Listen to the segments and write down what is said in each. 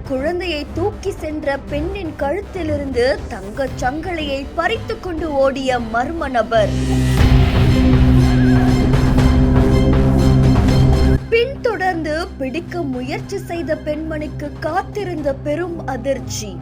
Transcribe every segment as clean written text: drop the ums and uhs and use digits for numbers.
குழந்தையை தூக்கி சென்ற பெண்ணின் கழுத்திலிருந்து தங்கச் சங்கிலியை பறித்துக் கொண்டு ஓடிய மர்ம நபர். பின்தொடர்ந்து பிடிக்க முயற்சி செய்த பெண்மணிக்கு காத்திருந்த பெரும் அதிர்ச்சி.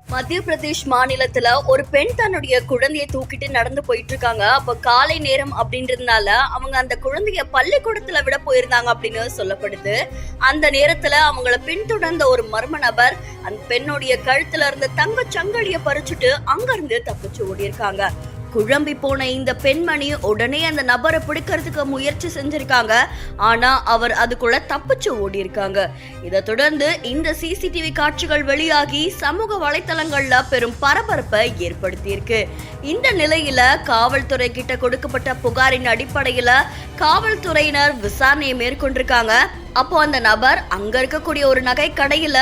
மத்திய பிரதேஷ் மாநிலத்துல ஒரு பெண் தன்னுடைய குழந்தையை தூக்கிட்டு நடந்து போயிட்டு இருக்காங்க. அப்ப காலை நேரம் அப்படின்றதுனால அவங்க அந்த குழந்தைய பள்ளிக்கூடத்துல விட போயிருந்தாங்க அப்படின்னு சொல்லப்படுது. அந்த நேரத்துல அவங்கள பின்தொடர்ந்த ஒரு மர்ம நபர் அந்த பெண்ணுடைய கழுத்துல இருந்த தங்கச் சங்கிலிய பறிச்சுட்டு அங்க இருந்து தப்பிச்சு ஓடி இருக்காங்க. குழம்பி போன இந்த பெண்மணி உடனே அந்த நபரை பிடிக்கிறதுக்கு முயற்சி செஞ்சிருக்காங்க. ஆனா அவர் அதுக்குள்ள தப்பிச்சு ஓடி இருக்காங்க. இதை தொடர்ந்து இந்த சிசிடிவி காட்சிகள் வெளியாகி சமூக வலைத்தளங்கள்ல பெரும் பரபரப்பை ஏற்படுத்தியிருக்கு. இந்த நிலையில காவல்துறை கிட்ட கொடுக்கப்பட்ட புகாரின் அடிப்படையில காவல்துறையினர் விசாரணையை மேற்கொண்டிருக்காங்க. அப்போ அந்த நபர் அங்க இருக்கக்கூடிய ஒரு நகை கடையில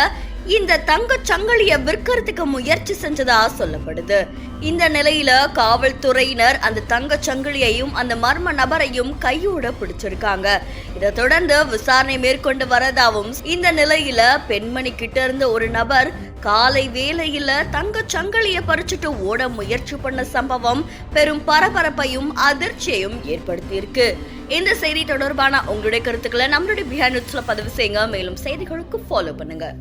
இந்த தங்கச் சங்கிலிய விற்கிறதுக்கு முயற்சி செஞ்சதா சொல்லப்படுது. இந்த நிலையில காவல்துறையினர் அந்த தங்கச் சங்கிலியையும் அந்த மர்ம நபரையும் கையோட பிடிச்சிருக்காங்க. இதை தொடர்ந்து விசாரணை மேற்கொண்டு வரதாவும், இந்த நிலையில பெண்மணி கிட்ட இருந்த ஒரு நபர் காலை வேளையில தங்கச் சங்கிலிய பறிச்சுட்டு ஓட முயற்சி பண்ண சம்பவம் பெரும் பரபரப்பையும் அதிர்ச்சியையும் ஏற்படுத்தியிருக்கு. இந்த செய்தி தொடர்பான உங்களுடைய கருத்துக்களை நம்மளுடைய பிஹைண்ட் நியூஸ்ல பதிவு செய்யுங்க. மேலும் செய்திகளுக்கு ஃபாலோ பண்ணுங்க.